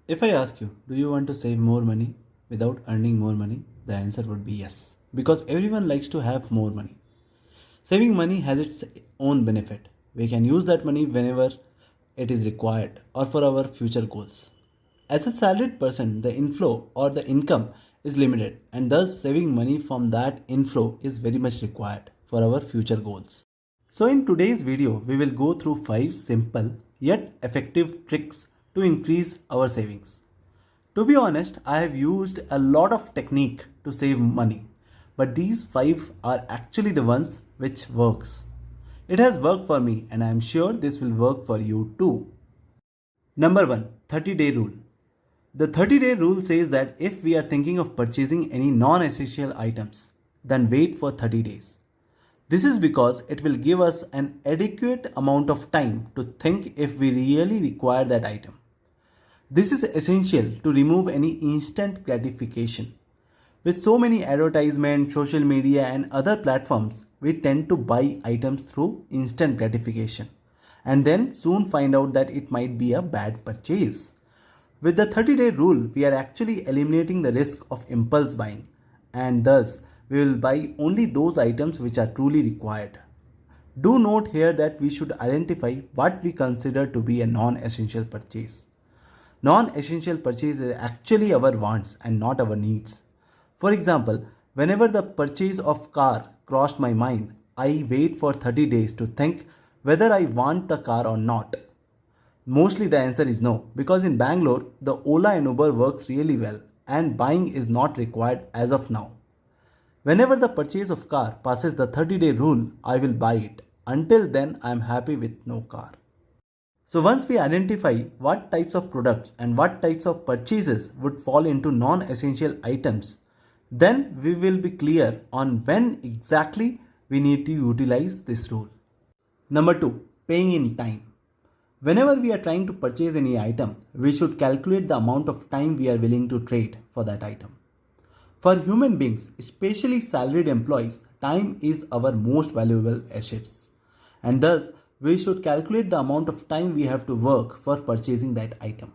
If I ask you, do you want to save more money without earning more money? The answer would be yes. Because everyone likes to have more money. Saving money has its own benefit. We can use that money whenever it is required or for our future goals. As a salaried person, the inflow or the income is limited, and thus saving money from that inflow is very much required for our future goals. So in today's video, we will go through 5 simple yet effective tricks to increase our savings. To be honest, I have used a lot of technique to save money, but these 5 are actually the ones which works. It has worked for me and I am sure this will work for you too. Number 1, 30-day rule. The 30-day rule says that if we are thinking of purchasing any non-essential items, then wait for 30 days. This is because it will give us an adequate amount of time to think if we really require that item. This is essential to remove any instant gratification. With so many advertisements, social media and other platforms, we tend to buy items through instant gratification and then soon find out that it might be a bad purchase. With the 30-day rule, we are actually eliminating the risk of impulse buying, and thus we will buy only those items which are truly required. Do note here that we should identify what we consider to be a non-essential purchase. Non-essential purchase is actually our wants and not our needs. For example, whenever the purchase of car crossed my mind, I wait for 30 days to think whether I want the car or not. Mostly the answer is no, because in Bangalore, the Ola and Uber works really well and buying is not required as of now. Whenever the purchase of car passes the 30-day rule, I will buy it. Until then, I am happy with no car. So once we identify what types of products and what types of purchases would fall into non-essential items, then we will be clear on when exactly we need to utilize this rule. Number 2, paying in time. Whenever we are trying to purchase any item, we should calculate the amount of time we are willing to trade for that item. For human beings, especially salaried employees, time is our most valuable assets. And thus, we should calculate the amount of time we have to work for purchasing that item.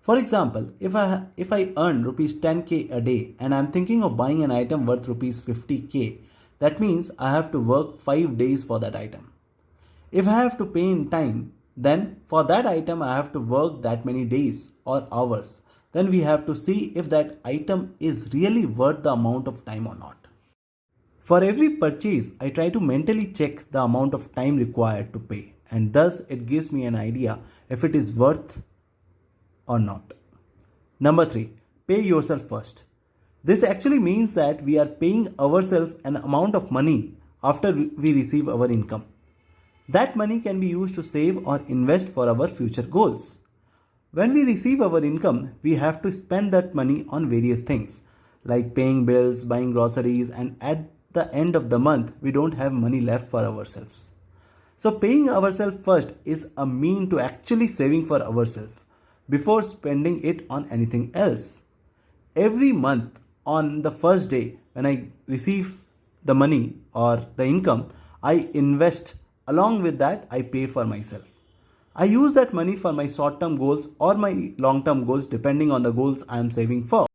For example, if I earn rupees 10k a day and I am thinking of buying an item worth rupees 50k, that means I have to work 5 days for that item. If I have to pay in time, then for that item I have to work that many days or hours. Then we have to see if that item is really worth the amount of time or not. For every purchase, I try to mentally check the amount of time required to pay, and thus it gives me an idea if it is worth or not. Number 3, pay yourself first. This actually means that we are paying ourselves an amount of money after we receive our income. That money can be used to save or invest for our future goals. When we receive our income, we have to spend that money on various things like paying bills, buying groceries, and at the end of the month, we don't have money left for ourselves. So paying ourselves first is a mean to actually saving for ourselves before spending it on anything else. Every month on the first day when I receive the money or the income, I invest. Along with that, I pay for myself. I use that money for my short-term goals or my long-term goals depending on the goals I am saving for.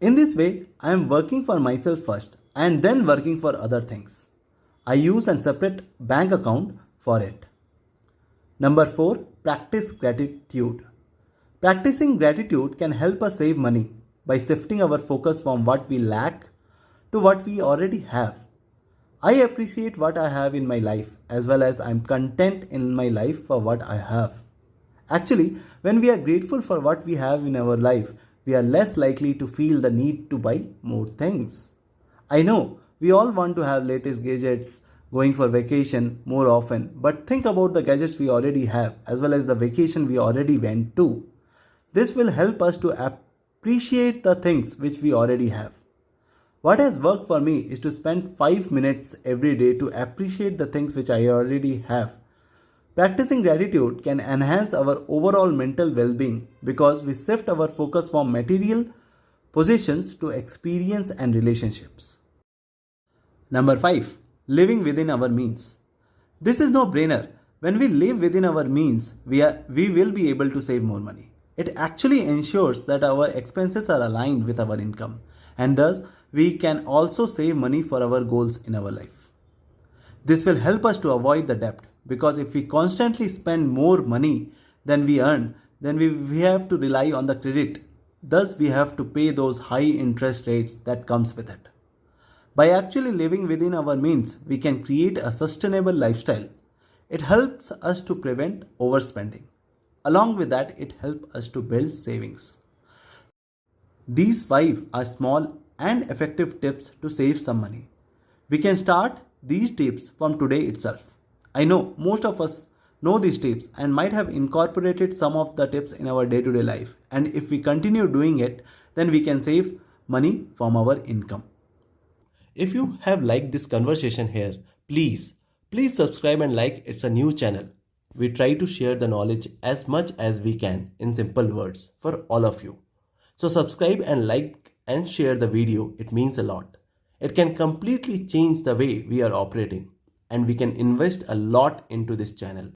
In this way, I am working for myself first and then working for other things. I use a separate bank account for it. Number 4, practice gratitude. Practicing gratitude can help us save money by shifting our focus from what we lack to what we already have. I appreciate what I have in my life as well as I am content in my life for what I have. Actually, when we are grateful for what we have in our life, we are less likely to feel the need to buy more things. I know we all want to have latest gadgets, going for vacation more often, but think about the gadgets we already have as well as the vacation we already went to. This will help us to appreciate the things which we already have. What has worked for me is to spend 5 minutes every day to appreciate the things which I already have. Practicing gratitude can enhance our overall mental well-being because we shift our focus from material possessions to experience and relationships. Number 5, living within our means. This is no brainer. When we live within our means, we will be able to save more money. It actually ensures that our expenses are aligned with our income, and thus we can also save money for our goals in our life. This will help us to avoid the debt, because if we constantly spend more money than we earn, then we have to rely on the credit. Thus, we have to pay those high interest rates that comes with it. By actually living within our means, we can create a sustainable lifestyle. It helps us to prevent overspending. Along with that, it helps us to build savings. These five are small and effective tips to save some money. We can start these tips from today itself. I know most of us know these tips and might have incorporated some of the tips in our day to day life. And if we continue doing it, then we can save money from our income. If you have liked this conversation here, please subscribe and like. It's a new channel. We try to share the knowledge as much as we can in simple words for all of you. So subscribe and like and share the video. It means a lot. It can completely change the way we are operating, and we can invest a lot into this channel.